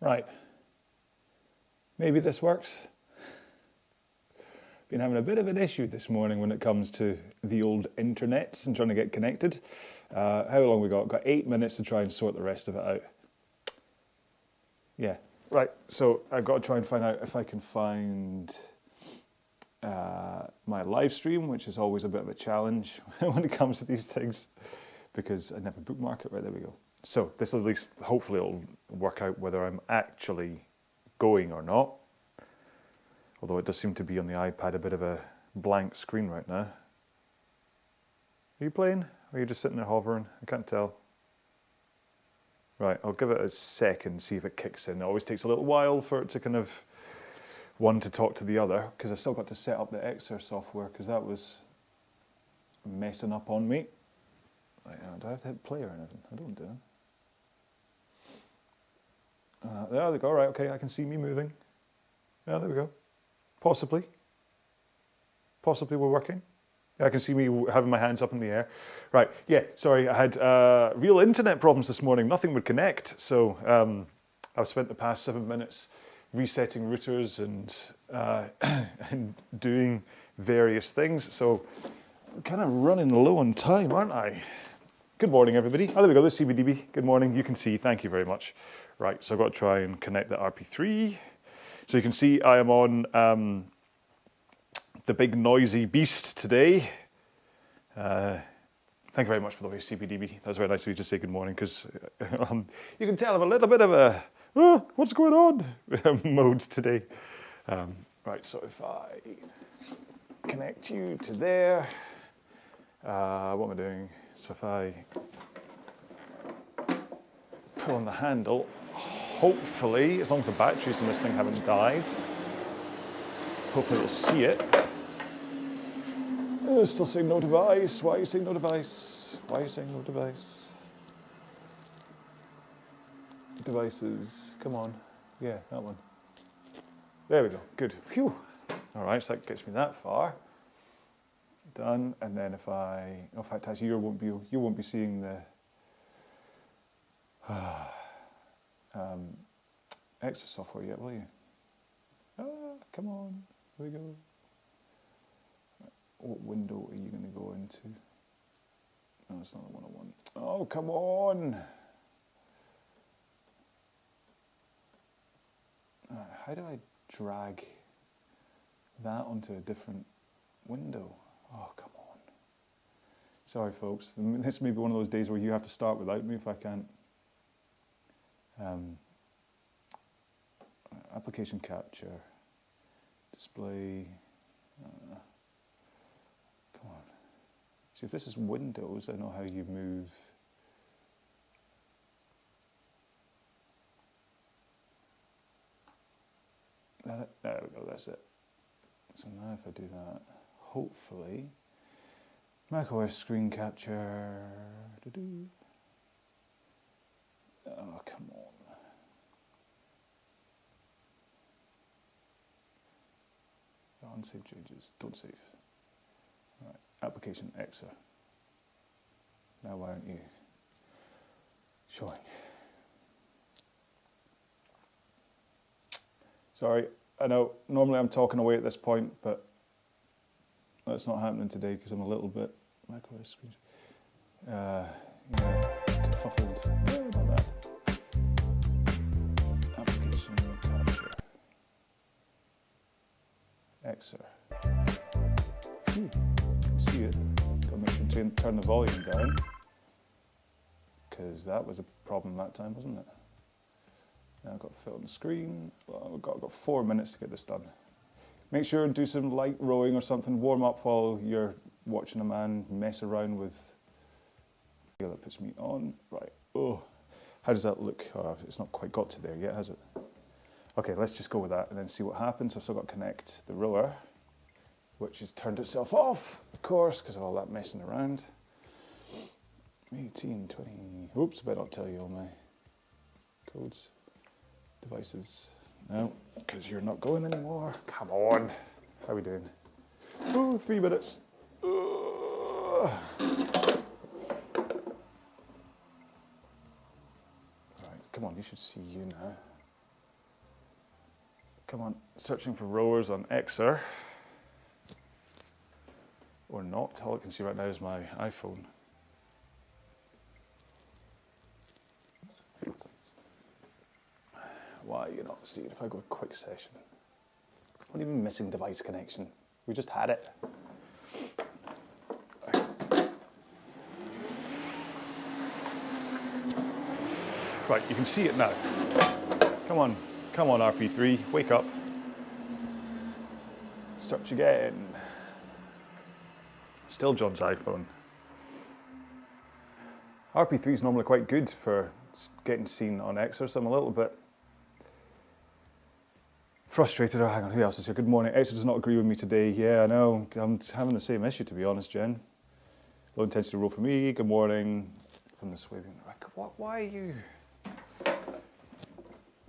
Right. Maybe this works. Been having a bit of an issue this morning when it comes to the old internet and trying to get connected. How long we got? Got 8 minutes to try and sort the rest of it out. Yeah, right. So I've got to try and find out if I can find my live stream, which is always a bit of a challenge when it comes to these things, because I never bookmark it. Right, there we go. So this at least, hopefully it'll work out whether I'm actually going or not. Although it does seem to be on the iPad a bit of a blank screen right now. Are you playing? Or are you just sitting there hovering? I can't tell. Right, I'll give it a second, see if it kicks in. It always takes a little while for it to kind of, one to talk to the other, because I still got to set up the EXR software, because that was messing up on me. Right, do I have to hit play or anything? I don't do it. There we go, right, okay, I can see me moving. Yeah, there we go. Possibly we're working. Yeah, I can see me having my hands up in the air. Right, yeah, sorry, I had real internet problems this morning. Nothing would connect, so I've spent the past 7 minutes resetting routers and, and doing various things, so I'm kind of running low on time, aren't I? Good morning, everybody. Oh, there we go, there's CBDB. Good morning, you can see, thank you very much. Right, so I've got to try and connect the RP3. So you can see I am on the big noisy beast today. Thank you very much, for the way, CBDB. That was very nice of you to say good morning, because you can tell I'm a little bit of a, oh, what's going on mode today. Right, so if I connect you to there, what am I doing? So if I pull on the handle, hopefully, as long as the batteries in this thing haven't died, hopefully it'll see it. Oh, still saying no device. Why are you saying no device? Why are you saying no device? Devices, come on. Yeah, that one. There we go, good. Phew. All right, so that gets me that far. Done, and then if I, oh, in fact, actually, you won't be seeing the EXR software yet, will you? Ah, come on, here we go. What window are you going to go into? No, that's not the one I want. Oh, come on! How do I drag that onto a different window? Oh, come on. Sorry, folks. This may be one of those days where you have to start without me if I can't. Application capture, display, come on. See, if this is Windows, I know how you move. There we go, that's it. So now if I do that, hopefully, macOS screen capture, oh, come on. Unsave changes, don't save. Right, application EXR. Now why aren't you showing? Sorry, I know normally I'm talking away at this point, but that's not happening today because I'm a little bit macOS screen. Yeah, kerfuffled. Yeah, not bad. Application capture. EXR. See it. Got to make sure to turn the volume down, because that was a problem that time, wasn't it? Now I've got to fit on the screen. Well, I've got 4 minutes to get this done. Make sure and do some light rowing or something. Warm up while you're watching a man mess around with. Yeah, that puts me on. Right. Oh, how does that look? Oh, it's not quite got to there yet, has it? Okay, let's just go with that and then see what happens. I've still got to connect the rower, which has turned itself off, of course, because of all that messing around. 18, 20, oops, I better not tell you all my codes, devices. No, because you're not going anymore. Come on, how are we doing? Oh, 3 minutes. Right, come on, you should see you now. Come on, searching for rowers on EXR. Or not. All I can see right now is my iPhone. Why are you not seeing if I go quick session? What do you mean missing device connection? We just had it. Right, you can see it now. Come on, RP3, wake up. Search again. Still John's iPhone. RP3 is normally quite good for getting seen on EXR, so I'm a little bit frustrated. Oh, hang on, who else is here? Good morning. EXR does not agree with me today. Yeah, I know. I'm having the same issue, to be honest, Jen. Low intensity roll for me. Good morning. From the sweeping. Why are you?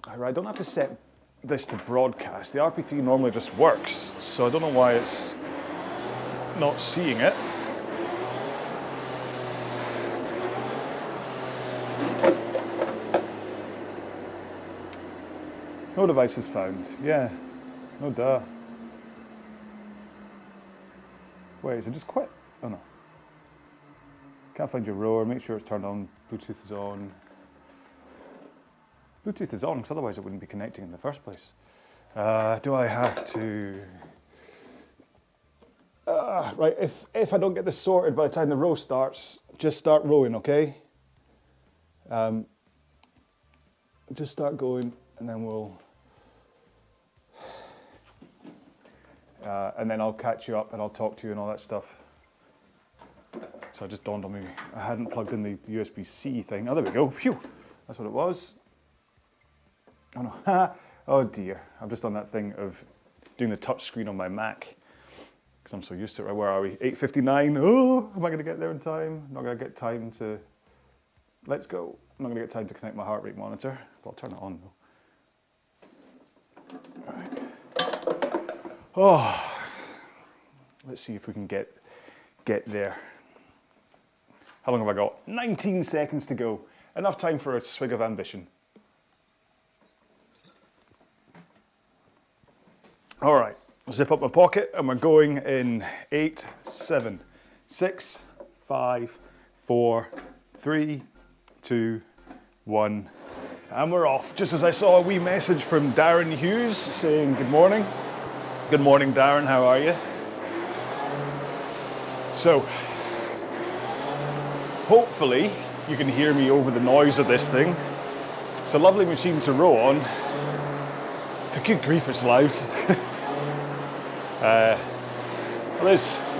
I don't have to set this to broadcast. The RP3 normally just works, so I don't know why it's not seeing it. No devices found. Yeah, no duh. Wait, is it just quit? Oh no. Can't find your rower. Make sure it's turned on. Bluetooth is on. Bluetooth is on, because otherwise it wouldn't be connecting in the first place. Do I have to? Right, if I don't get this sorted by the time the row starts, just start rowing, okay? Just start going, and then we'll... and then I'll catch you up, and I'll talk to you and all that stuff. So it just dawned on me, I hadn't plugged in the USB-C thing. Oh, there we go, phew, that's what it was. Oh no, oh dear, I'm just on that thing of doing the touch screen on my Mac, because I'm so used to it. Right, where are we? 8:59, oh, am I gonna get there in time? Not gonna get time to, let's go. I'm not gonna get time to connect my heart rate monitor, but I'll turn it on though. All right. Oh, let's see if we can get there. How long have I got? 19 seconds to go. Enough time for a swig of ambition. All right, zip up my pocket and we're going in 8, 7, 6, 5, 4, 3, 2, 1, and we're off. Just as I saw a wee message from Darren Hughes saying good morning. Good morning, Darren, how are you? So, hopefully you can hear me over the noise of this thing. It's a lovely machine to row on. Good grief, it's loud.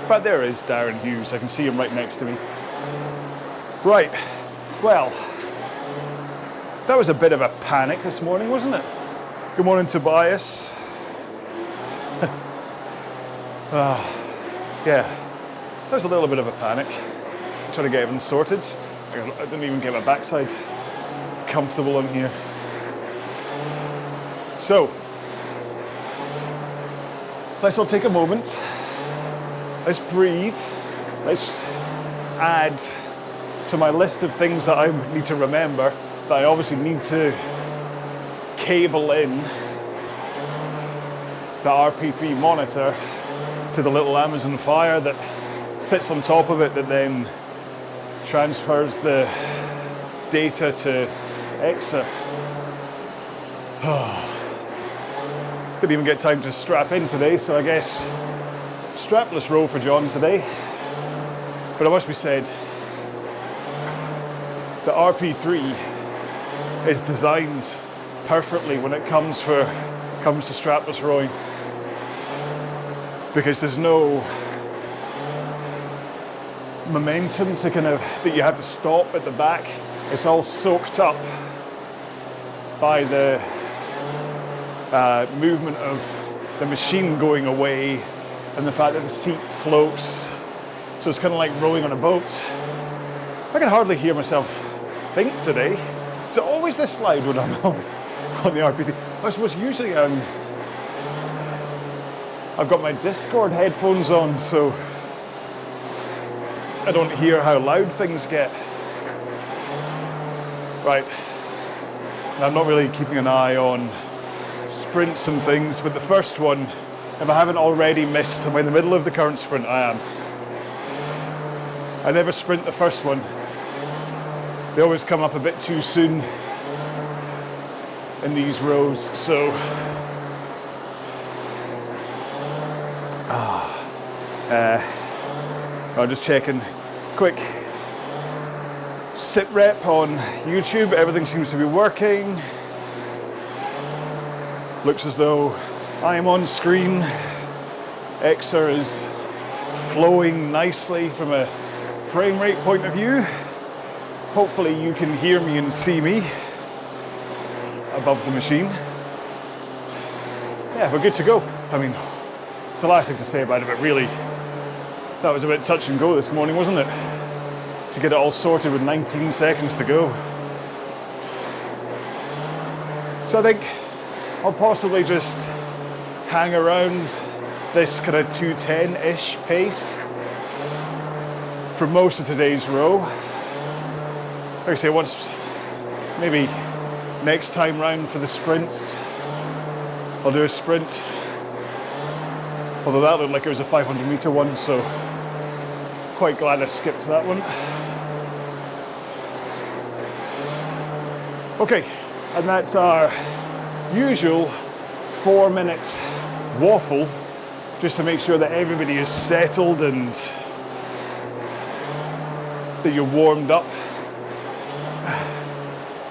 But there is Darren Hughes. I can see him right next to me. Right, well, that was a bit of a panic this morning, wasn't it? Good morning, Tobias. Yeah, that was a little bit of a panic. Trying to get everything sorted. I didn't even get my backside comfortable in here. So, let's all take a moment. Let's breathe. Let's add to my list of things that I need to remember, that I obviously need to cable in the RP3 monitor to the little Amazon Fire that sits on top of it, that then transfers the data to EXR. Didn't even get time to strap in today, so I guess strapless row for John today. But it must be said, the RP3 is designed perfectly when it comes to strapless rowing, because there's no momentum to that you have to stop at the back. It's all soaked up by the movement of the machine going away and the fact that the seat floats. So it's kind of like rowing on a boat. I can hardly hear myself think today. Is it always this loud when I'm on the RP3? I suppose usually I've got my Discord headphones on, so I don't hear how loud things get. Right, I'm not really keeping an eye on sprints and things, but the first one, if I haven't already missed, I'm in the middle of the current sprint, I am. I never sprint the first one. They always come up a bit too soon in these rows, so I'm just checking quick sit rep on YouTube. Everything seems to be working. Looks as though I am on screen. EXR is flowing nicely from a frame rate point of view. Hopefully you can hear me and see me above the machine. Yeah, we're good to go. I mean, it's the last thing to say about it, but really, that was a bit touch and go this morning, wasn't it? To get it all sorted with 19 seconds to go. So I think I'll possibly just hang around this kind of 2:10-ish pace for most of today's row. Like I say, once, maybe next time round for the sprints, I'll do a sprint. Although that looked like it was a 500 meter one, so quite glad I skipped that one. Okay, and that's our usual 4-minute waffle, just to make sure that everybody is settled and that you're warmed up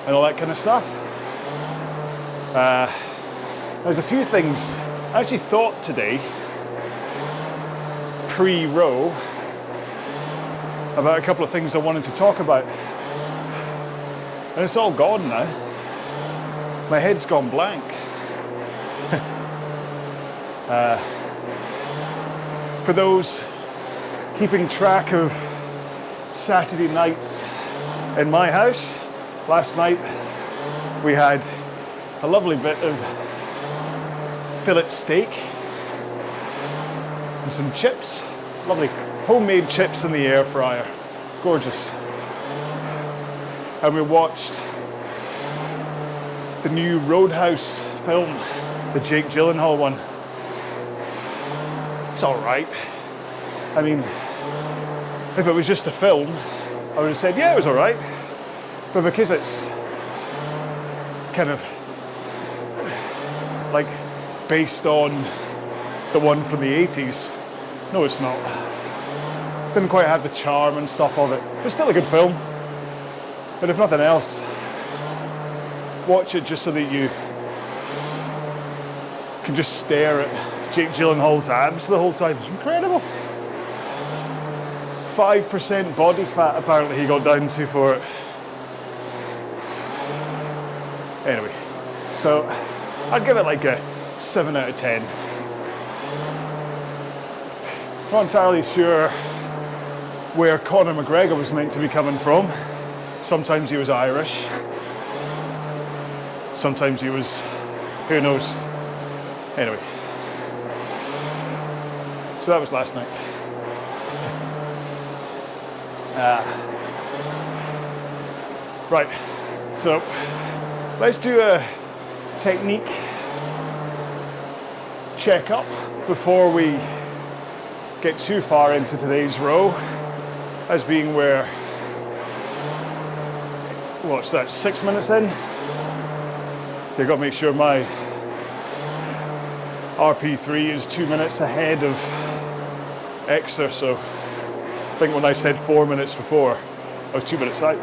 and all that kind of stuff. There's a few things I actually thought today, pre-row, about a couple of things I wanted to talk about. And it's all gone now. My head's gone blank. For those keeping track of Saturday nights in my house, last night we had a lovely bit of fillet steak and some chips, lovely homemade chips in the air fryer, gorgeous. And we watched the new Roadhouse film, the Jake Gyllenhaal one. It's all right. I mean, if it was just a film, I would have said, yeah, it was all right. But because it's kind of like based on the one from the 80s, no, it's not. Didn't quite have the charm and stuff of it. It's still a good film. But if nothing else, watch it just so that you can just stare at Jake Gyllenhaal's abs the whole time. Incredible. 5% body fat apparently he got down to for it. Anyway, so I'd give it like a 7 out of 10. Not entirely sure where Conor McGregor was meant to be coming from. Sometimes he was Irish. Sometimes he was, who knows. Anyway. So that was last night. Right, so let's do a technique check-up before we get too far into today's row, as being where, what's that, 6 minutes in? You've got to make sure my RP3 is 2 minutes ahead of EXR, so I think when I said 4 minutes before, I was 2 minutes out.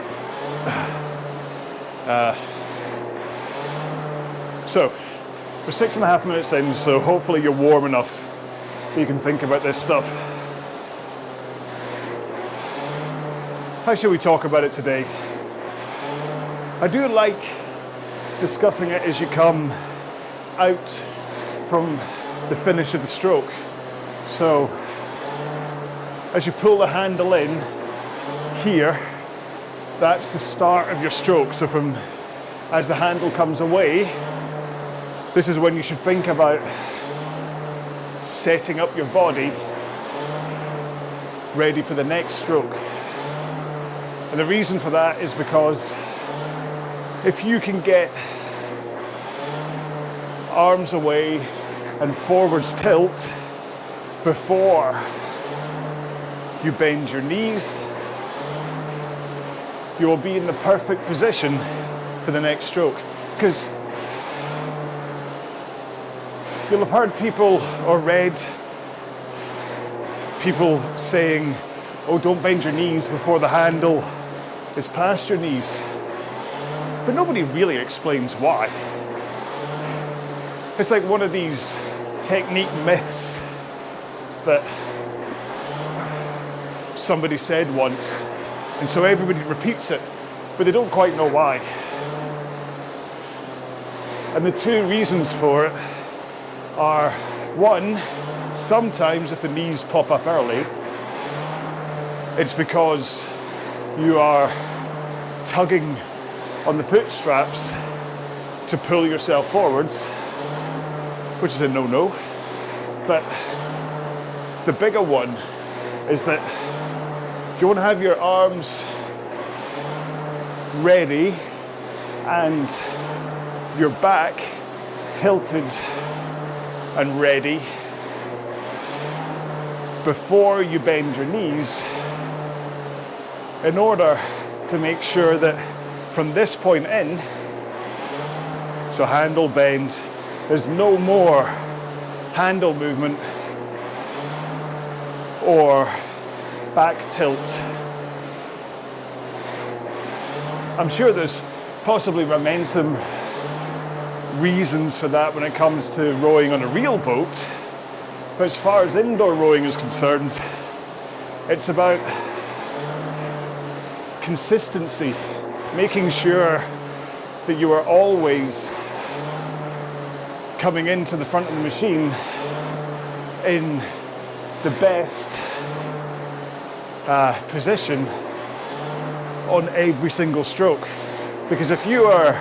So we're 6.5 minutes in, so hopefully you're warm enough that you can think about this stuff. How should we talk about it today? I do like discussing it as you come out from the finish of the stroke. So as you pull the handle in here, that's the start of your stroke. So from as the handle comes away, this is when you should think about setting up your body ready for the next stroke. And the reason for that is because if you can get arms away and forwards tilt before you bend your knees, you will be in the perfect position for the next stroke. Because you'll have heard people or read people saying, oh, don't bend your knees before the handle is past your knees. But nobody really explains why. It's like one of these technique myths that somebody said once, and so everybody repeats it, but they don't quite know why. And the two reasons for it are, one, sometimes if the knees pop up early, it's because you are tugging on the foot straps to pull yourself forwards, which is a no-no. But the bigger one is that you want to have your arms ready and your back tilted and ready before you bend your knees, in order to make sure that from this point in, so handle bend, there's no more handle movement or back tilt. I'm sure there's possibly momentum reasons for that when it comes to rowing on a real boat, but as far as indoor rowing is concerned, it's about consistency, making sure that you are always coming into the front of the machine in the best position on every single stroke. Because if you are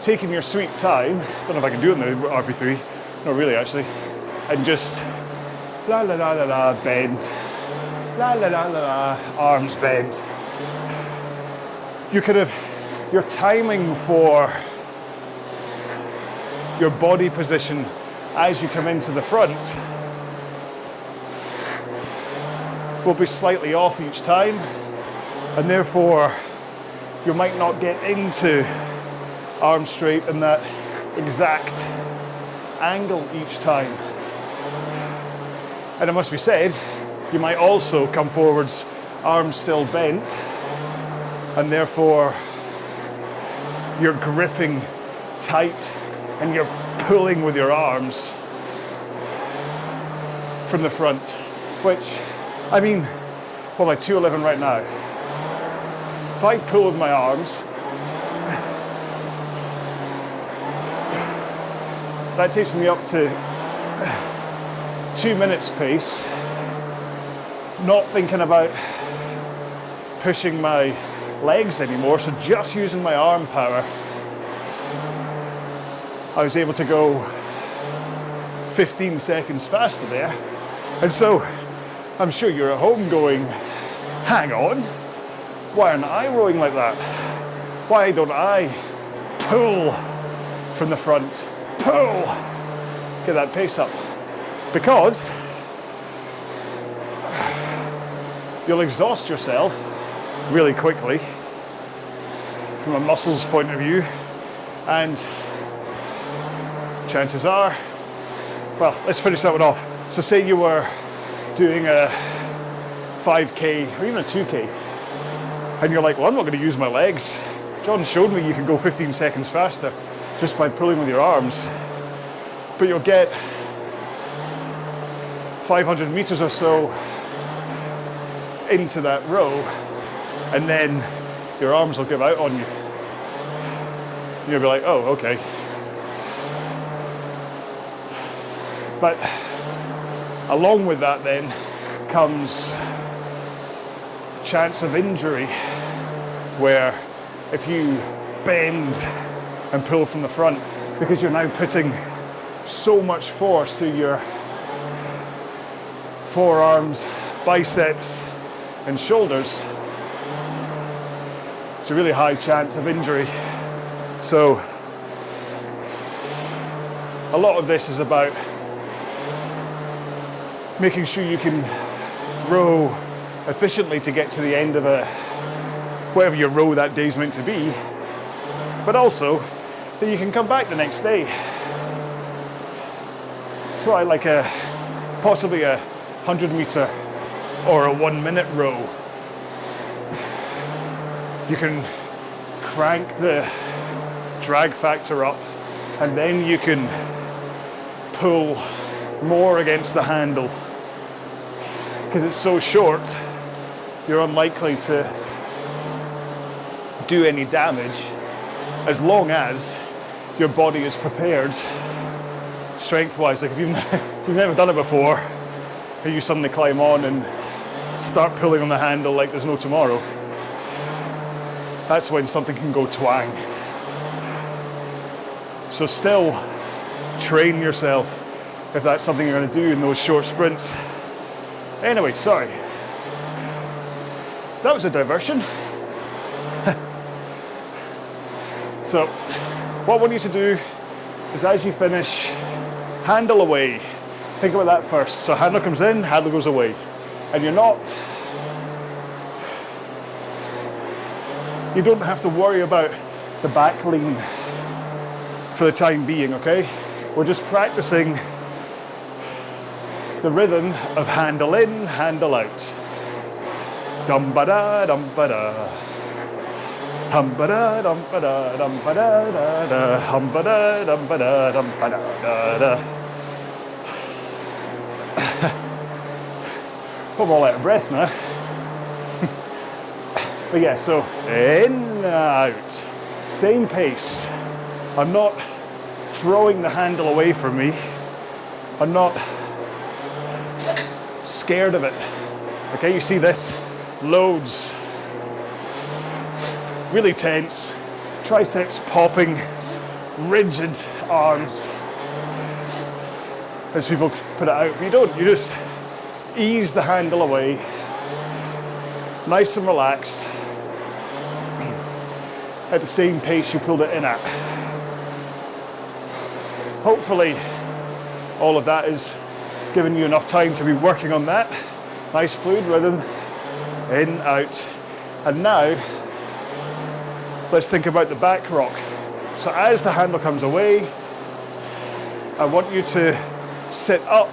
taking your sweet time, I don't know if I can do it in the RP3, not really actually, and just la la la la la, bend, la la la la la, arms bend. Your timing for your body position as you come into the front will be slightly off each time, and therefore you might not get into arms straight in that exact angle each time. And it must be said, you might also come forwards arms still bent, and therefore you're gripping tight and you're pulling with your arms from the front, which, I mean, well, my 211 right now, if I pull with my arms, that takes me up to 2 minutes pace, not thinking about pushing my legs anymore, so just using my arm power, I was able to go 15 seconds faster there. And so I'm sure you're at home going, hang on, why aren't I rowing like that? Why don't I pull from the front, pull, get that pace up? Because you'll exhaust yourself really quickly from a muscles point of view, and chances are, well, let's finish that one off. So say you were doing a 5K or even a 2K, and you're like, well, I'm not going to use my legs. John showed me you can go 15 seconds faster just by pulling with your arms, but you'll get 500 meters or so into that row, and then your arms will give out on you. You'll be like, oh, okay. But along with that then comes chance of injury, where if you bend and pull from the front, because you're now putting so much force through your forearms, biceps and shoulders, it's a really high chance of injury. So a lot of this is about making sure you can row efficiently to get to the end of whatever your row that day is meant to be, but also that you can come back the next day. So I like possibly a 100-meter or a 1-minute row. You can crank the drag factor up, and then you can pull more against the handle. Because it's so short, you're unlikely to do any damage as long as your body is prepared strength-wise. Like if you've never done it before, and you suddenly climb on and start pulling on the handle like there's no tomorrow, that's when something can go twang. So still train yourself if that's something you're going to do in those short sprints. Anyway, sorry. That was a diversion. So, what I want you to do is as you finish, handle away. Think about that first. So handle comes in, handle goes away. And you don't have to worry about the back lean for the time being, okay? We're just practicing the rhythm of handle in, handle out. Dum-ba-da, dum-ba-da. Hum-ba-da, dum-ba-da, dum-ba-da-da-da. Hum-ba-da, dum-ba-da, dum-ba-da-da-da. I'm all out of breath now. But yeah, so in, out. Same pace. I'm not throwing the handle away from me. I'm not scared of it. Okay, you see this? Loads. Really tense. Triceps popping. Rigid arms. As people put it out. But you don't. You just ease the handle away. Nice and relaxed. At the same pace you pulled it in at. Hopefully all of that is giving you enough time to be working on that. Nice fluid rhythm, in, out. And now, let's think about the back rock. So as the handle comes away, I want you to sit up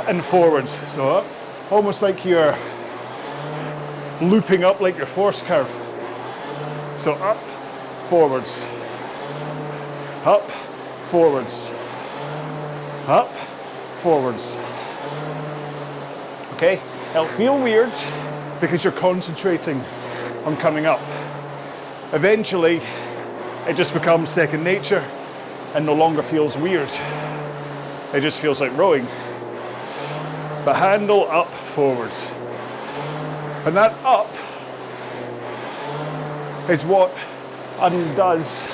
and forwards. So up, almost like you're looping up like your force curve. So up, forwards, up, forwards, up, forwards. Okay, it'll feel weird because you're concentrating on coming up. Eventually, it just becomes second nature and no longer feels weird. It just feels like rowing. But handle up, forwards. And that up is what undoes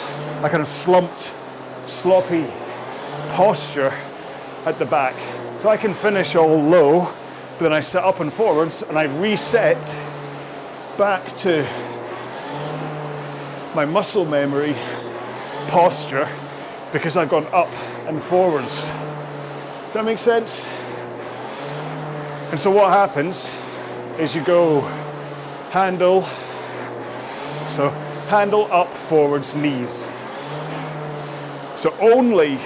a kind of slumped, sloppy posture at the back. So I can finish all low, but then I sit up and forwards and I reset back to my muscle memory posture because I've gone up and forwards. Does that make sense? And so what happens is you go handle, so handle up, forwards, knees. So only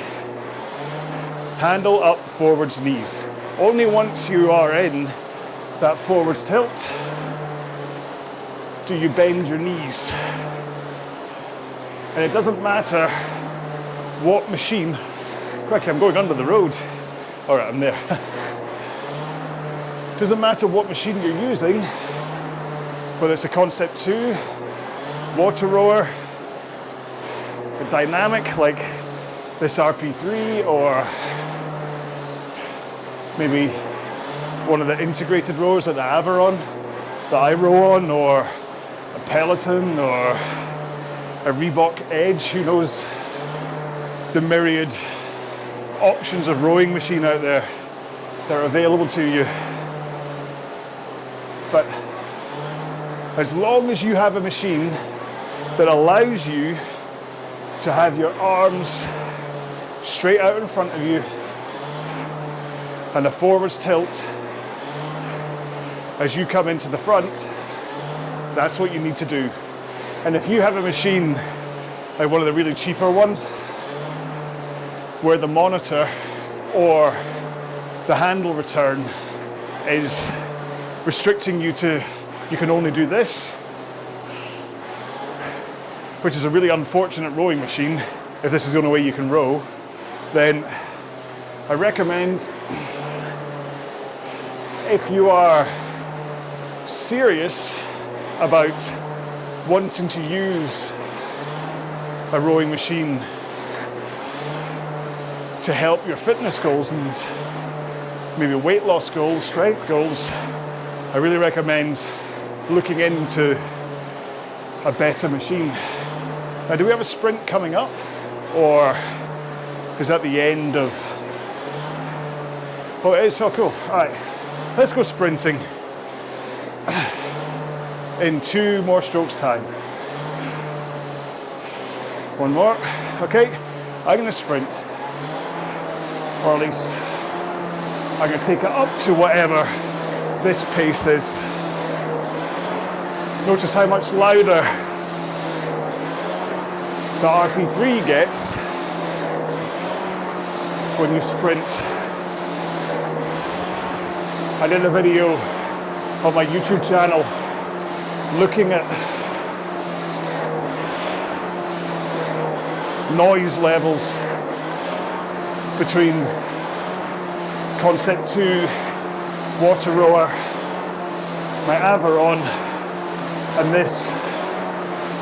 handle up, forwards, knees. Only once you are in that forwards tilt do you bend your knees. And it doesn't matter what machine. Crikey, I'm going under the road. All right, I'm there. Doesn't matter what machine you're using, whether it's a Concept 2, water rower, a dynamic like this RP3, or maybe one of the integrated rowers like the Aviron that I row on, or a Peloton, or a Reebok Edge. Who knows the myriad options of rowing machine out there that are available to you. But as long as you have a machine that allows you to have your arms straight out in front of you and a forwards tilt as you come into the front. That's what you need to do. And if you have a machine like one of the really cheaper ones where the monitor or the handle return is restricting you to, you can only do this, which is a really unfortunate rowing machine, if this is the only way you can row, then I recommend, if you are serious about wanting to use a rowing machine to help your fitness goals and maybe weight loss goals, strength goals, I really recommend looking into a better machine. Now, do we have a sprint coming up, or is that the end of? Oh, it is. So cool. All right, let's go sprinting in 2 more strokes time. 1 more. Okay, I'm going to sprint, or at least I'm going to take it up to whatever this pace is. Notice how much louder the RP3 gets when you sprint. I did a video on my YouTube channel looking at noise levels between Concept 2, Water Rower, my Aviron, and this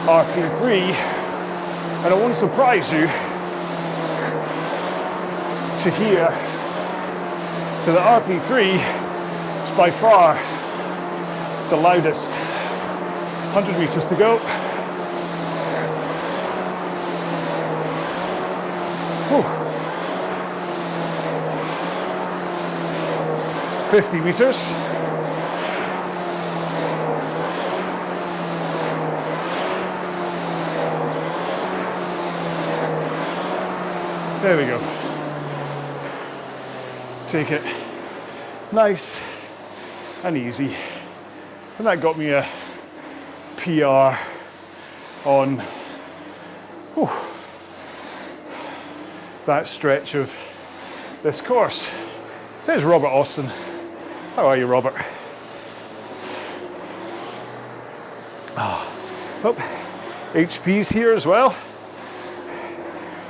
RP3, and it won't surprise you to hear that the RP3 is by far the loudest. 100 meters to go. Whew. 50 meters. There we go. Take it nice and easy. And that got me a PR on that stretch of this course. There's Robert Austin. How are you, Robert? Oh, HP's here as well.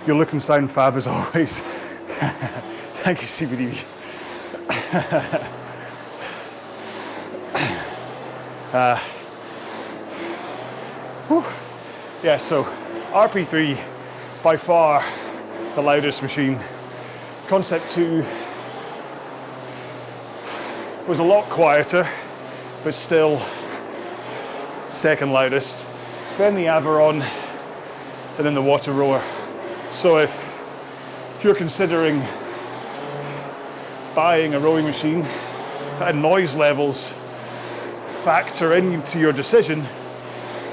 You look and sound fab as always. Thank you, CBD. Yeah, so RP3 by far the loudest machine. Concept 2 was a lot quieter, but still second loudest. Then the Aviron, and then the Water Rower. So if you're considering buying a rowing machine and noise levels factor into your decision,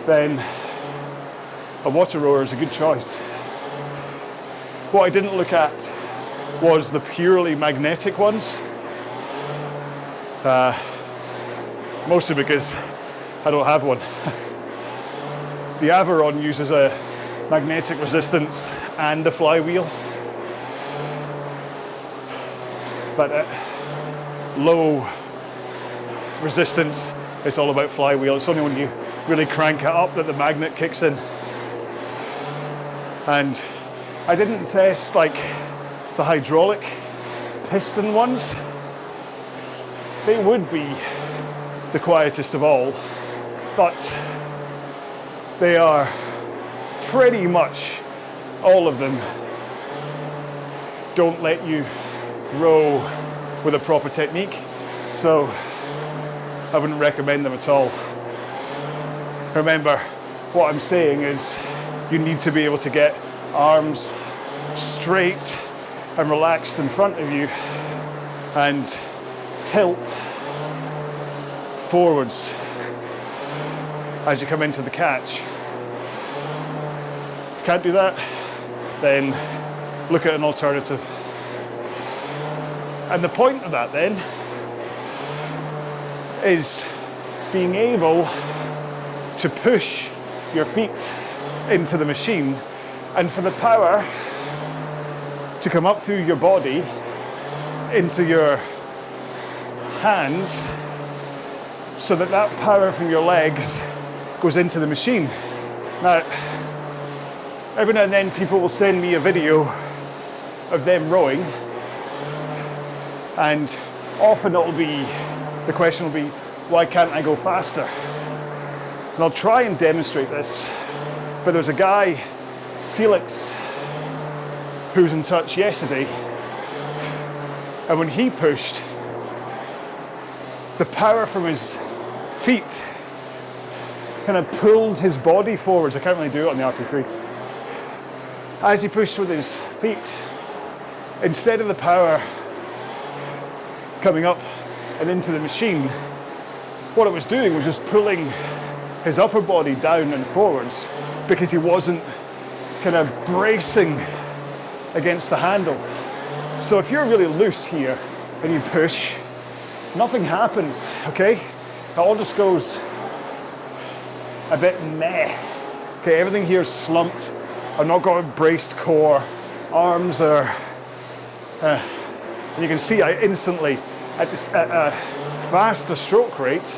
then a Water Rower is a good choice. What I didn't look at was the purely magnetic ones, mostly because I don't have one. The Aviron uses a magnetic resistance and a flywheel, but at low resistance it's all about flywheel. It's only when you really crank it up that the magnet kicks in. And I didn't test like the hydraulic piston ones. They would be the quietest of all, but they are pretty much, all of them don't let you row with a proper technique, so I wouldn't recommend them at all. Remember, what I'm saying is you need to be able to get arms straight and relaxed in front of you and tilt forwards as you come into the catch. If you can't do that, then look at an alternative. And the point of that then is being able to push your feet into the machine and for the power to come up through your body into your hands so that that power from your legs goes into the machine. Now, every now and then people will send me a video of them rowing, and often the question will be, why can't I go faster? And I'll try and demonstrate this, but there's a guy, Felix, who was in touch yesterday, and when he pushed, the power from his feet kind of pulled his body forwards. I can't really do it on the RP3. As he pushed with his feet, instead of the power coming up and into the machine, what it was doing was just pulling his upper body down and forwards because he wasn't kind of bracing against the handle. So if you're really loose here and you push, nothing happens, okay? It all just goes a bit meh. Okay, everything here is slumped. I've not got a braced core. Arms are, and you can see I instantly, at a faster stroke rate,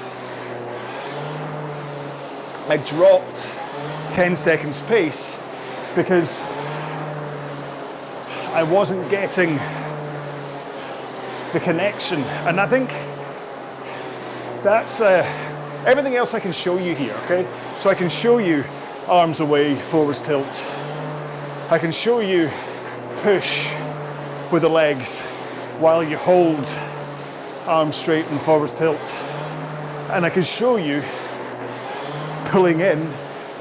I dropped 10 seconds pace because I wasn't getting the connection. And I think that's everything else I can show you here, okay? So I can show you arms away, forwards tilt. I can show you push with the legs while you hold arms straight and forwards tilt. And I can show you pulling in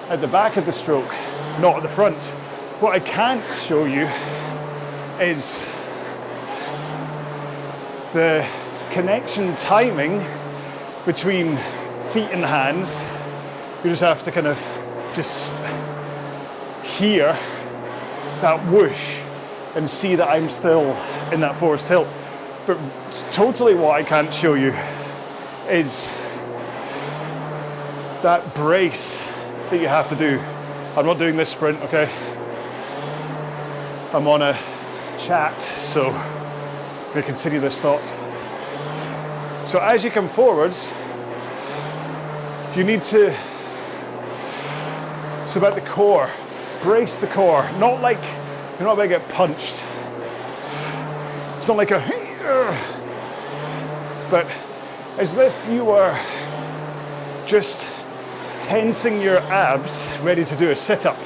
at the back of the stroke, not at the front. What I can't show you is the connection timing between feet and hands. You just have to kind of just hear that whoosh and see that I'm still in that forwards tilt. But totally what I can't show you is that brace that you have to do. I'm not doing this sprint, okay? I'm on a chat, so I'm going to continue this thought. So as you come forwards, you need to, it's about the core. Brace the core. Not like, you're not going to get punched. It's not like a, but as if you were just tensing your abs, ready to do a sit-up.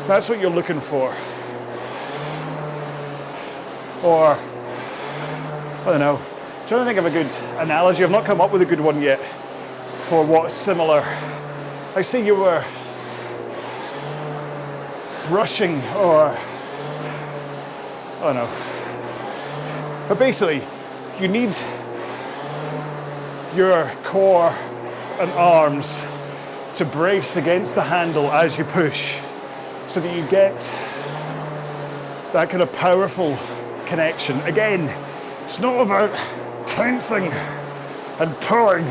That's what you're looking for. Or, I don't know, I'm trying to think of a good analogy. I've not come up with a good one yet for what's similar. Like say you were brushing or, I don't know. But basically, you need your core and arms to brace against the handle as you push so that you get that kind of powerful connection. Again, it's not about tensing and pulling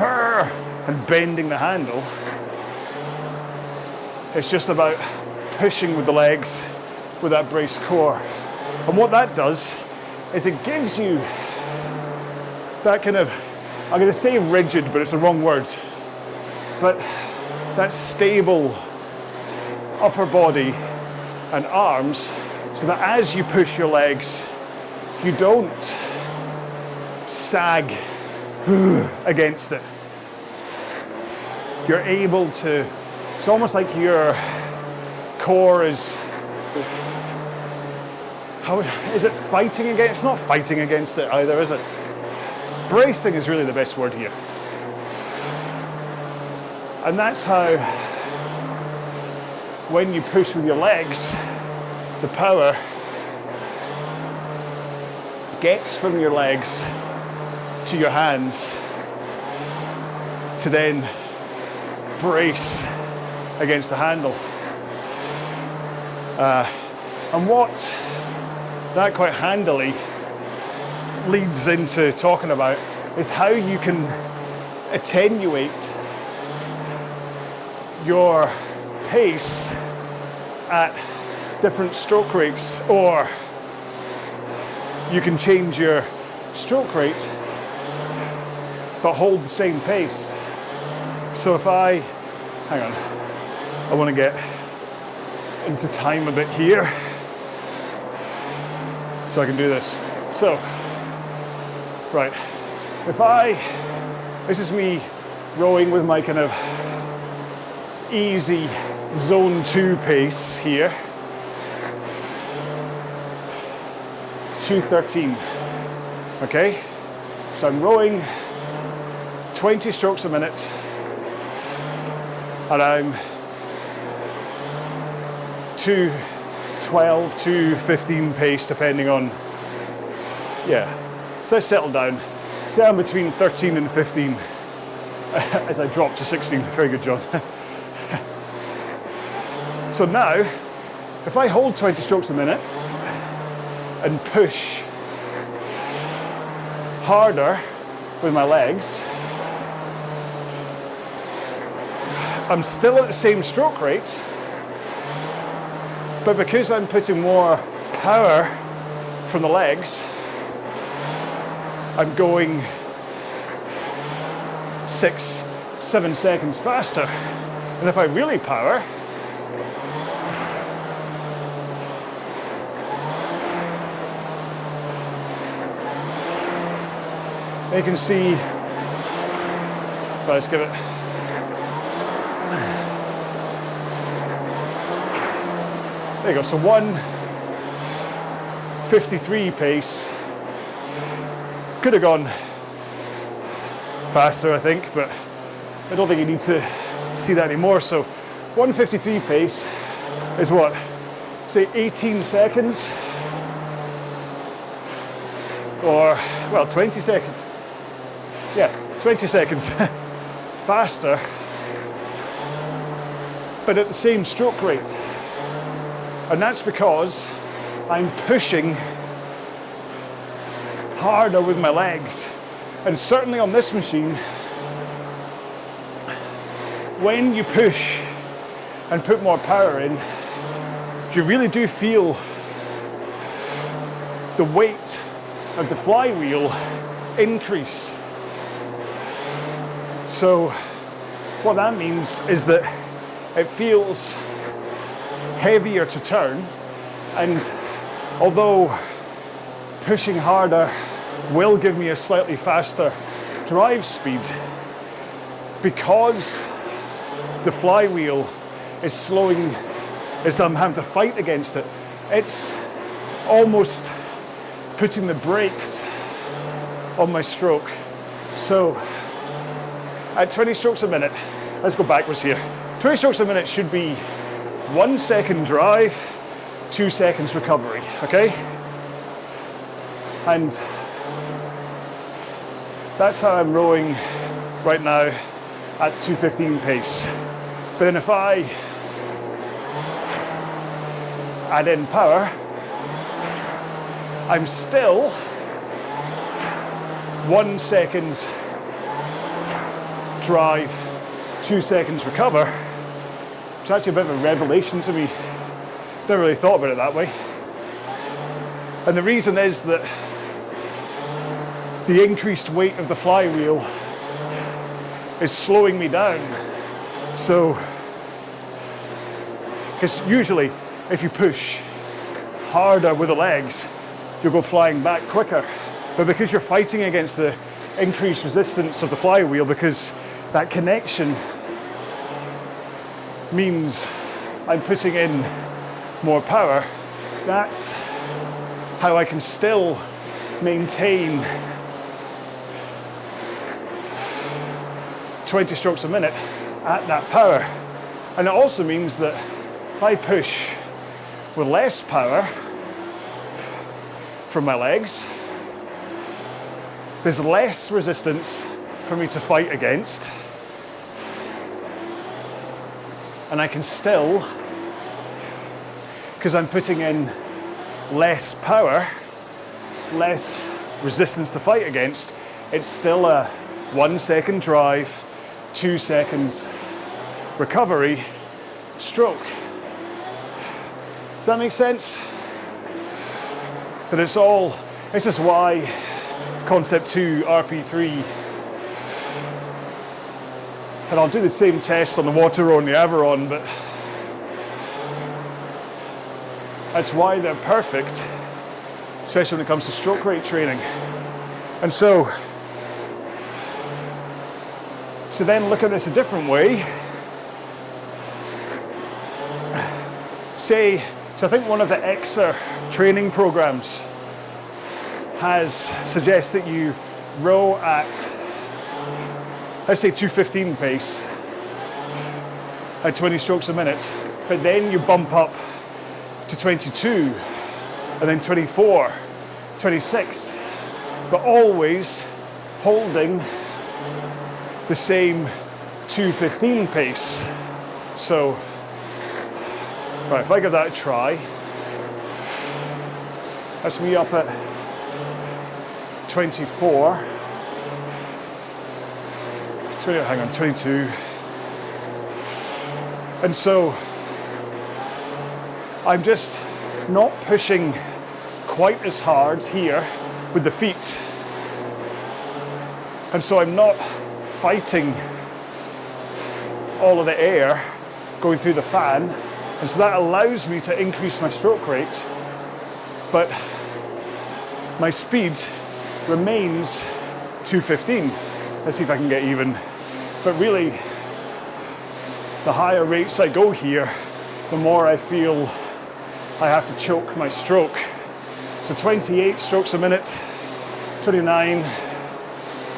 and bending the handle. It's just about pushing with the legs with that braced core. And what that does is it gives you that kind of, I'm going to say rigid, but it's the wrong word, but that stable upper body and arms so that as you push your legs, you don't sag against it. You're able to, it's almost like your core is, how is it fighting against? It's not fighting against it either, is it? Bracing is really the best word here. And that's how, when you push with your legs, the power gets from your legs to your hands to then brace against the handle. And what that quite handily leads into talking about is how you can attenuate your pace at different stroke rates, or you can change your stroke rate but hold the same pace. So if I, hang on, I want to get into time a bit here so I can do this. So, right, this is me rowing with my kind of easy zone 2 pace here. 2:13, okay? So I'm rowing 20 strokes a minute, and I'm 2:12, 2:15 pace, depending on, yeah. So let's settle down. Say I'm between 13 and 15 as I drop to 16. Very good, John. So now, if I hold 20 strokes a minute and push harder with my legs, I'm still at the same stroke rate, but because I'm putting more power from the legs, I'm going 6-7 seconds faster. And if I really power, you can see, let's give it, there you go, so 1:53 pace. Could have gone faster, I think, but I don't think you need to see that anymore. So 1:53 pace is what, say 18 seconds, or, well, 20 seconds. Yeah, 20 seconds faster, but at the same stroke rate. And that's because I'm pushing harder with my legs. And certainly on this machine, when you push and put more power in, you really do feel the weight of the flywheel increase. So what that means is that it feels heavier to turn, and although pushing harder will give me a slightly faster drive speed, because the flywheel is slowing as I'm having to fight against it, it's almost putting the brakes on my stroke. So at 20 strokes a minute, let's go backwards here. 20 strokes a minute should be 1 second drive, 2 seconds recovery, okay? And that's how I'm rowing right now at 2:15 pace. But then if I add in power, I'm still 1 second drive, 2 seconds recover. It's actually a bit of a revelation to me. Never really thought about it that way. And the reason is that the increased weight of the flywheel is slowing me down. So, because usually if you push harder with the legs, you'll go flying back quicker. But because you're fighting against the increased resistance of the flywheel, because that connection means I'm putting in more power, that's how I can still maintain 20 strokes a minute at that power. And it also means that if I push with less power from my legs, there's less resistance for me to fight against, and I can still because I'm putting in less power, less resistance to fight against, it's still a 1 second drive, 2 seconds recovery, stroke. Does that make sense? But it's all, this is why Concept 2, RP3, and I'll do the same test on the Water or on the Aviron, but that's why they're perfect, especially when it comes to stroke rate training. And so then look at this a different way. So I think one of the EXR training programs suggests that you row at, let's say 215 pace at 20 strokes a minute, but then you bump up to 22 and then 24, 26, but always holding the same 215 pace. So, right, if I give that a try, that's me up at 24, 22. And so I'm just not pushing quite as hard here with the feet. And so I'm not fighting all of the air going through the fan. And so that allows me to increase my stroke rate, but my speed remains 215. Let's see if I can get even. But really, the higher rates I go here, the more I feel I have to choke my stroke. So 28 strokes a minute, 29,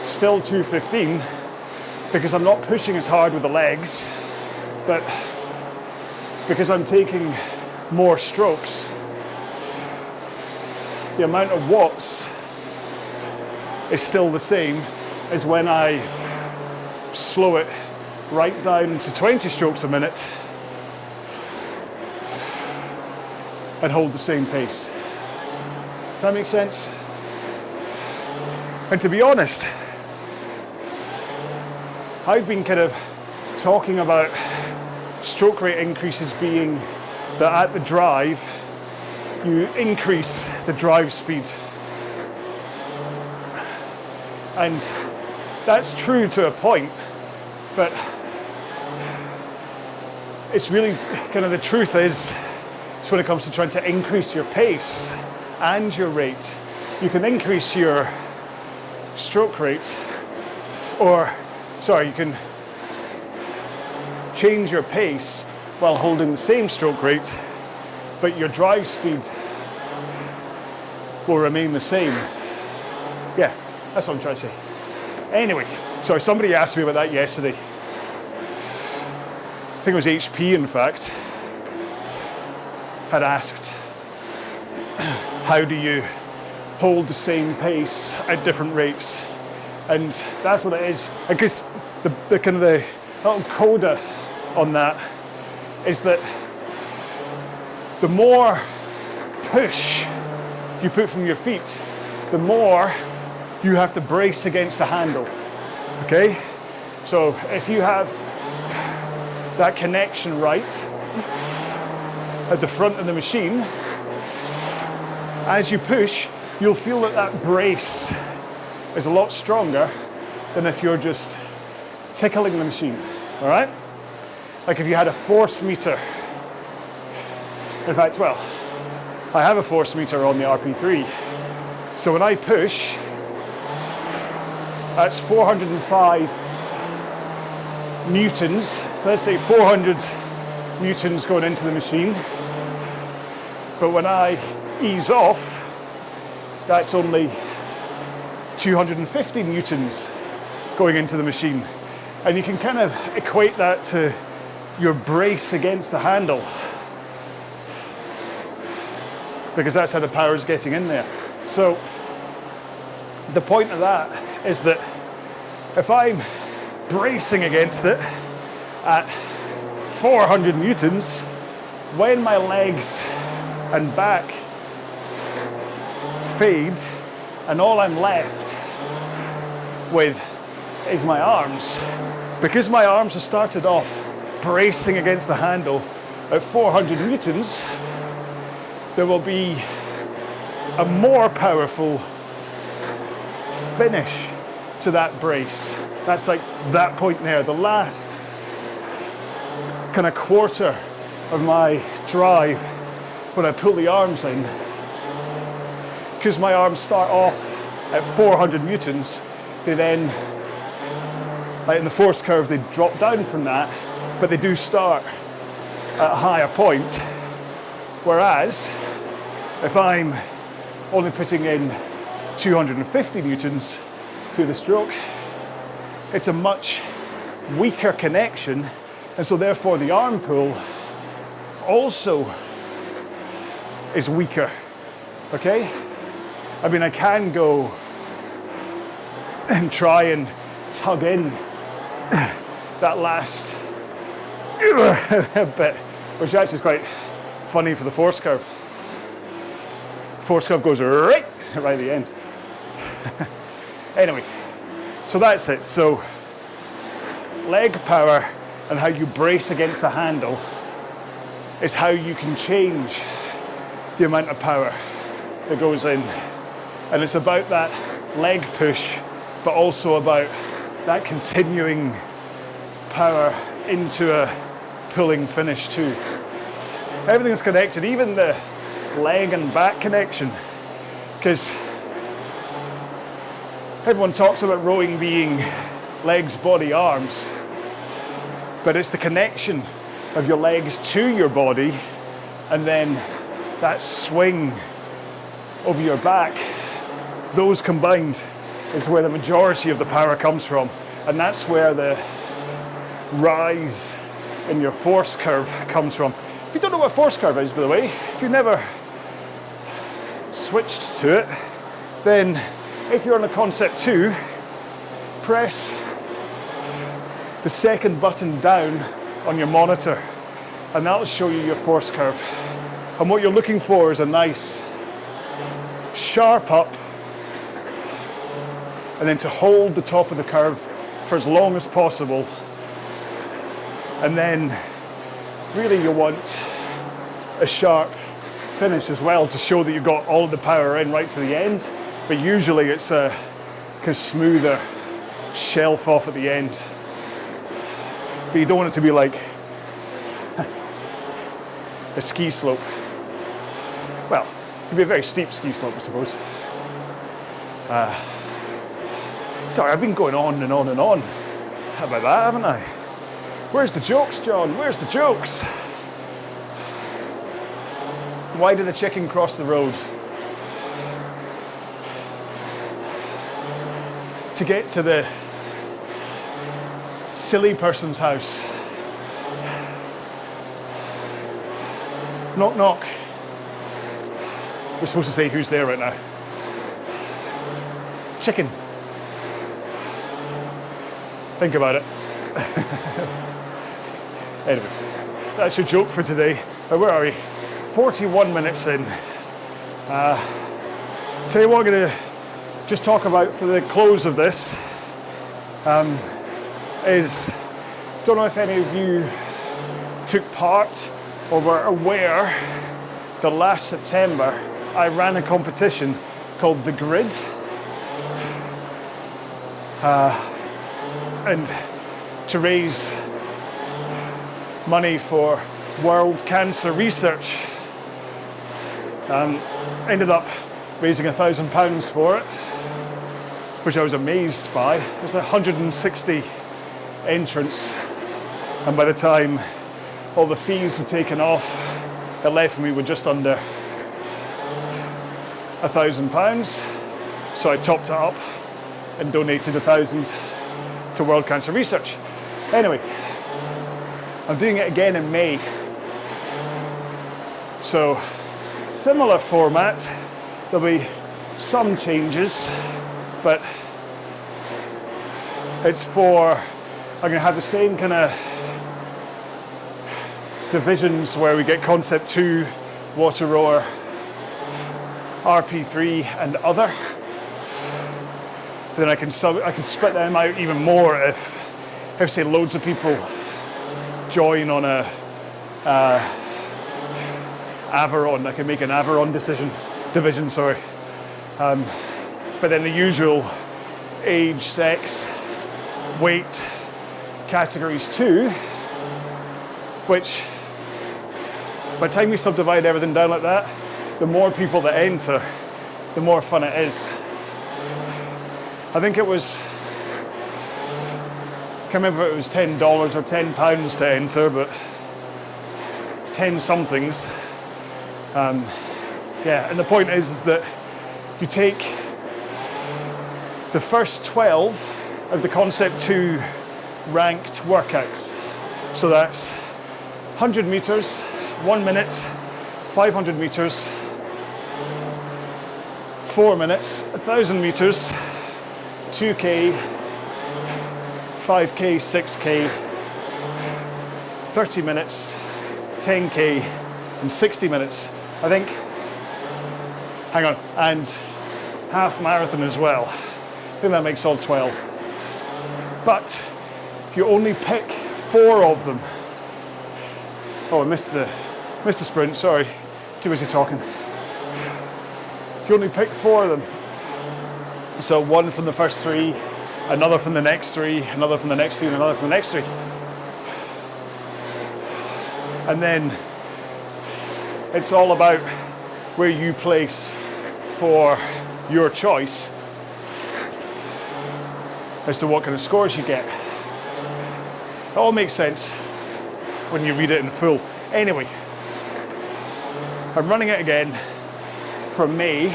still 215, because I'm not pushing as hard with the legs, but because I'm taking more strokes, the amount of watts is still the same as when I slow it right down to 20 strokes a minute and hold the same pace. Does that make sense? And to be honest, I've been kind of talking about stroke rate increases being that at the drive, you increase the drive speed. And that's true to a point, but it's really kind of the truth is, so when it comes to trying to increase your pace and your rate, you can increase your stroke rate, you can change your pace while holding the same stroke rate, but your drive speed will remain the same. Yeah, that's what I'm trying to say. Anyway, sorry, somebody asked me about that yesterday. I think it was HP, in fact, had asked, how do you hold the same pace at different rates? And that's what it is. I guess the kind of the little coda on that is that the more push you put from your feet, the more you have to brace against the handle, okay? So if you have that connection right at the front of the machine, as you push, you'll feel that that brace is a lot stronger than if you're just tickling the machine, all right? Like if you had a force meter. In fact, well, I have a force meter on the RP3. So when I push, that's 405 newtons. So let's say 400 newtons going into the machine. But when I ease off, that's only 250 newtons going into the machine. And you can kind of equate that to your brace against the handle, because that's how the power is getting in there. So the point of that is that if I'm bracing against it at 400 newtons, when my legs and back fades, and all I'm left with is my arms. Because my arms have started off bracing against the handle at 400 newtons, there will be a more powerful finish to that brace. That's like that point there, the last kind of quarter of my drive when I pull the arms in. Because my arms start off at 400 newtons, they then, like in the force curve, they drop down from that, but they do start at a higher point. Whereas, if I'm only putting in 250 newtons through the stroke, it's a much weaker connection, and so therefore the arm pull also is weaker, okay? I mean, I can go and try and tug in that last bit, which actually is quite funny for the force curve. Force curve goes right at the end. Anyway, so that's it. So leg power and how you brace against the handle is how you can change the amount of power that goes in. And it's about that leg push, but also about that continuing power into a pulling finish too. Everything's connected, even the leg and back connection, because everyone talks about rowing being legs, body, arms, but it's the connection of your legs to your body and then that swing over your back. Those combined is where the majority of the power comes from, and that's where the rise in your force curve comes from. If you don't know what a force curve is, by the way, if you've never switched to it, then if you're on a concept 2, press the second button down on your monitor and that'll show you your force curve. And what you're looking for is a nice sharp up, and then to hold the top of the curve for as long as possible. And then really you want a sharp finish as well to show that you've got all of the power in right to the end. But usually it's a kind of smoother shelf off at the end. But you don't want it to be like a ski slope. Well, it could be a very steep ski slope, I suppose. Sorry, I've been going on and on and on about that, haven't I? Where's the jokes, John? Where's the jokes? Why did a chicken cross the road? To get to the silly person's house. Knock, knock. We're supposed to say who's there right now. Chicken. Think about it. Anyway, that's your joke for today. Where are we? 41 minutes in. Tell you what I'm going to just talk about for the close of this is, don't know if any of you took part or were aware that last September I ran a competition called The Grid. And to raise money for world cancer research. Ended up raising £1,000 for it, which I was amazed by. There's 160 entrants, and by the time all the fees were taken off, it left me with just under £1,000. So I topped it up and donated 1,000 to World Cancer Research. Anyway, I'm doing it again in May. So, similar format. There'll be some changes, but it's for, I'm going to have the same kind of divisions where we get concept 2, water rower, RP3 and other. Then I can split them out even more if say loads of people join on a Aviron. I can make an Aviron division, sorry. But then the usual age, sex, weight categories too, which by the time you subdivide everything down like that, the more people that enter, the more fun it is. I think it was, I can't remember if it was $10 or £10 to enter, but 10 somethings. Yeah, and the point is that you take the first 12 of the Concept 2 ranked workouts. So that's 100 meters, 1 minute, 500 meters, 4 minutes, 1,000 meters, 2K, 5K, 6K, 30 minutes, 10K, and 60 minutes. I think, hang on, and half marathon as well. I think that makes all 12. But you only pick 4 of them. Oh, I missed the sprint, sorry. Too busy talking. You only pick 4 of them. So one from the first 3, another from the next 3, another from the next 3, and another from the next 3. And then it's all about where you place for your choice as to what kind of scores you get. It all makes sense when you read it in full. Anyway, I'm running it again from May,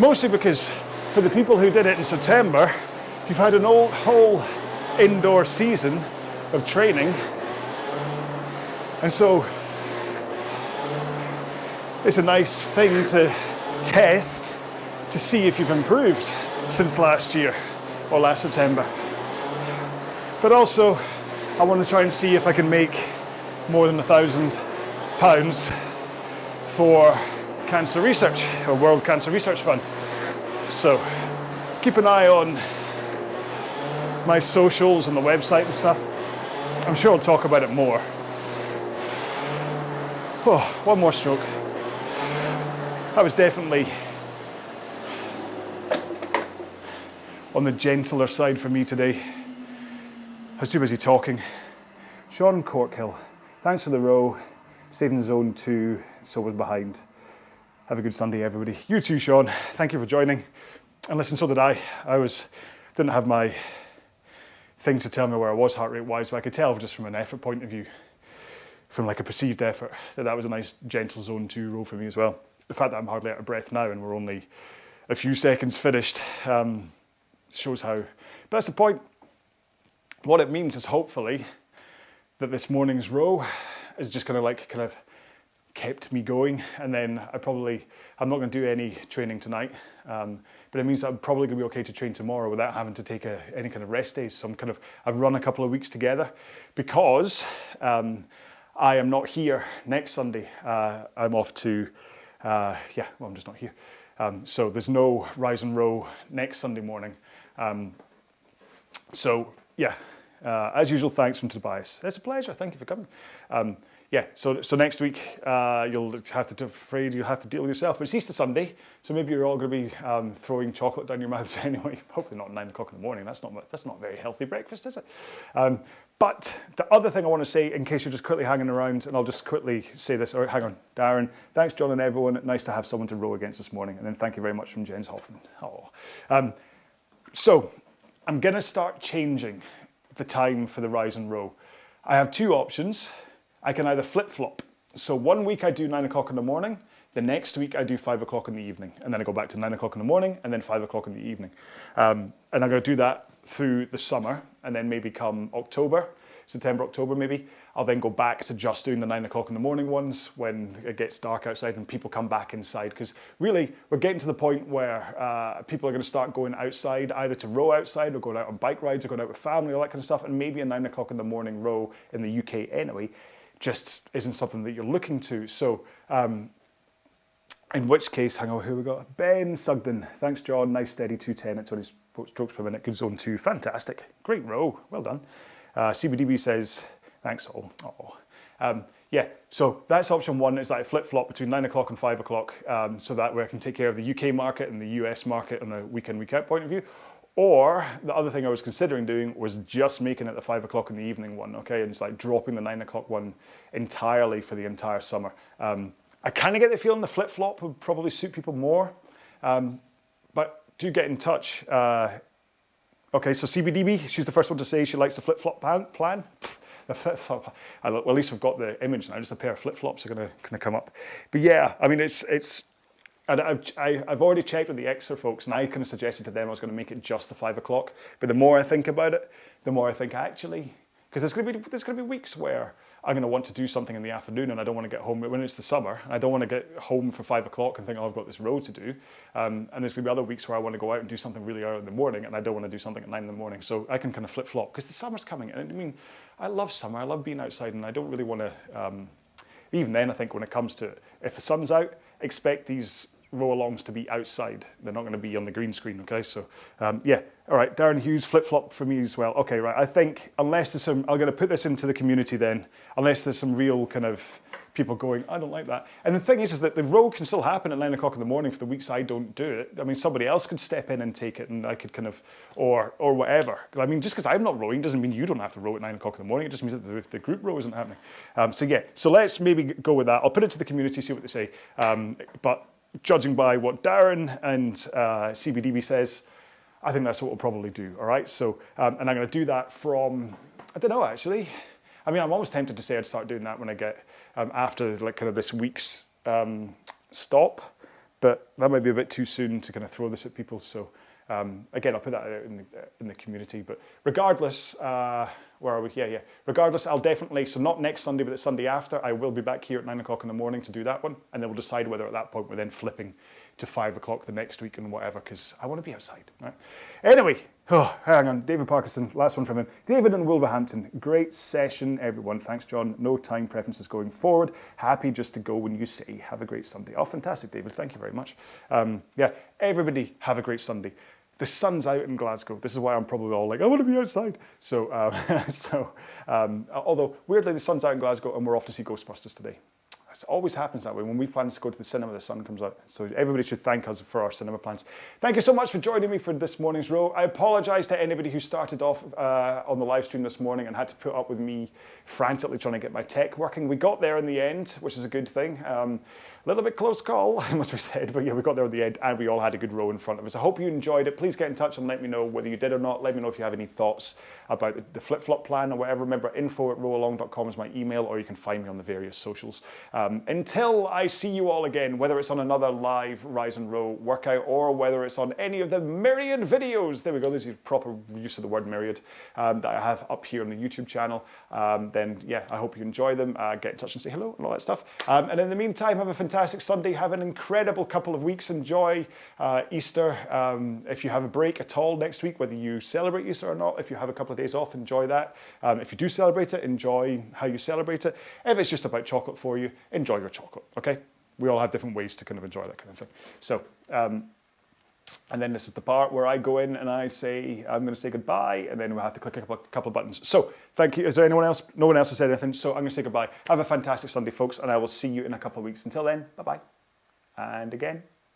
mostly because for the people who did it in September, you've had an whole indoor season of training. And so it's a nice thing to test to see if you've improved since last year or last September. But also, I want to try and see if I can make more than £1,000 for cancer research, or World Cancer Research Fund. So keep an eye on my socials and the website and stuff. I'm sure I'll talk about it more. Oh, one more stroke. That was definitely on the gentler side for me today. I was too busy talking. Sean Corkhill, thanks for the row. Stayed in zone 2, so was behind. Have a good Sunday, everybody. You too, Sean. Thank you for joining. And listen, so did I. Didn't have my thing to tell me where I was heart rate wise, but I could tell just from an effort point of view, from like a perceived effort, that was a nice gentle zone 2 row for me as well. The fact that I'm hardly out of breath now and we're only a few seconds finished shows how, but that's the point. What it means is hopefully that this morning's row is just kind of kept me going, and then I'm not going to do any training tonight, but it means that I'm probably going to be okay to train tomorrow without having to take any kind of rest days. So I've run a couple of weeks together because I am not here next Sunday. I'm off to, I'm just not here. So there's no Rise and Row next Sunday morning. As usual, thanks from Tobias. It's a pleasure. Thank you for coming. So next week you'll have to deal with yourself. But it's Easter Sunday, so maybe you're all going to be throwing chocolate down your mouths anyway. Hopefully not at 9 o'clock in the morning. That's not a very healthy breakfast, is it? But the other thing I want to say, in case you're just quickly hanging around, and I'll just quickly say this. Or hang on, Darren. Thanks, John, and everyone. Nice to have someone to row against this morning. And then thank you very much from Jens Hoffman. So I'm going to start changing the time for the Rise and Row. I have 2 options. I can either flip-flop. So one week I do 9 o'clock in the morning, the next week I do 5 o'clock in the evening, and then I go back to 9 o'clock in the morning, and then 5 o'clock in the evening. And I'm going to do that through the summer, and then maybe come September, October maybe, I'll then go back to just doing the 9 o'clock in the morning ones when it gets dark outside and people come back inside. Because really, we're getting to the point where people are going to start going outside, either to row outside or going out on bike rides or going out with family, all that kind of stuff, and maybe a 9 o'clock in the morning row in the UK anyway just isn't something that you're looking to. So In which case, hang on, who we got? Ben Sugden. Thanks, John. Nice steady 210 at 20 strokes per minute. Good zone 2. Fantastic. Great row. Well done. CBDB says, thanks all. Yeah, so that's option 1. Is that I flip-flop between 9 o'clock and 5 o'clock, so that way I can take care of the UK market and the US market on a week-in, week-out point of view. Or the other thing I was considering doing was just making it the 5 o'clock in the evening one, okay? And it's like dropping the 9 o'clock one entirely for the entire summer. I kind of get the feeling the flip-flop would probably suit people more, but do get in touch. Okay, so CBDB, she's the first one to say she likes the flip-flop plan. The flip-flop, well, at least we've got the image now, just a pair of flip-flops are gonna come up. But yeah, I mean, and I've already checked with the EXR folks, and I kind of suggested to them I was going to make it just the 5 o'clock. But the more I think about it, the more I think actually, because there's going to be weeks where I'm going to want to do something in the afternoon, and I don't want to get home when it's the summer. I don't want to get home for 5 o'clock and think, oh, I've got this row to do. And there's going to be other weeks where I want to go out and do something really early in the morning, and I don't want to do something at 9 in the morning. So I can kind of flip flop because the summer's coming. And I mean, I love summer. I love being outside, and I don't really want to. Even then, I think when it comes to if the sun's out, expect these RowAlongs to be outside. They're not going to be on the green screen, okay? So, yeah. All right, Darren Hughes, flip-flop for me as well. Okay, right. I think unless there's some, I'm going to put this into the community then, unless there's some real kind of people going, I don't like that. And the thing is that the row can still happen at 9 o'clock in the morning for the weeks I don't do it. I mean, somebody else could step in and take it, and I could kind of, or whatever. I mean, just because I'm not rowing doesn't mean you don't have to row at 9 o'clock in the morning. It just means that the group row isn't happening. So yeah, so let's maybe go with that. I'll put it to the community, see what they say. But judging by what Darren and CBDB says, I think that's what we'll probably do, all right? So, and I'm gonna do that from, I don't know actually. I mean, I'm always tempted to say I'd start doing that when I get, after like kind of this week's stop, but that might be a bit too soon to kind of throw this at people. So again, I'll put that out in the community, but regardless, where are we? Yeah. Regardless, I'll definitely, so not next Sunday, but the Sunday after, I will be back here at 9 o'clock in the morning to do that one. And then we'll decide whether at that point we're then flipping to 5 o'clock the next week and whatever, because I want to be outside, right? Anyway, hang on, David Parkinson, last one from him. David in Wolverhampton, great session, everyone. Thanks, John. No time preferences going forward. Happy just to go when you say. Have a great Sunday. Oh, fantastic, David. Thank you very much. Yeah, everybody have a great Sunday. The sun's out in Glasgow. This is why I'm probably all like, I want to be outside. So, although weirdly the sun's out in Glasgow and we're off to see Ghostbusters today. It always happens that way. When we plan to go to the cinema, the sun comes out. So everybody should thank us for our cinema plans. Thank you so much for joining me for this morning's row. I apologize to anybody who started off on the live stream this morning and had to put up with me frantically trying to get my tech working. We got there in the end, which is a good thing. A little bit close call, I must have said, but yeah, we got there at the end and we all had a good row in front of us. I hope you enjoyed it. Please get in touch and let me know whether you did or not. Let me know if you have any thoughts about the flip-flop plan or whatever. Remember, info@rowalong.com is my email, or you can find me on the various socials. Until I see you all again, whether it's on another live Rise and Row workout or whether it's on any of the myriad videos, there we go, this is proper use of the word myriad, that I have up here on the YouTube channel, then yeah, I hope you enjoy them. Get in touch and say hello and all that stuff. And in the meantime, have a fantastic Sunday. Have an incredible couple of weeks. Enjoy Easter. If you have a break at all next week, whether you celebrate Easter or not, if you have a couple of days off, enjoy that. If you do celebrate it, enjoy how you celebrate it. If it's just about chocolate for you, enjoy your chocolate, okay? We all have different ways to kind of enjoy that kind of thing. So, and then this is the part where I go in and I say, I'm going to say goodbye, and then we'll have to click a couple of buttons. So, thank you. Is there anyone else? No one else has said anything, so I'm going to say goodbye. Have a fantastic Sunday, folks, and I will see you in a couple of weeks. Until then, bye-bye. And again,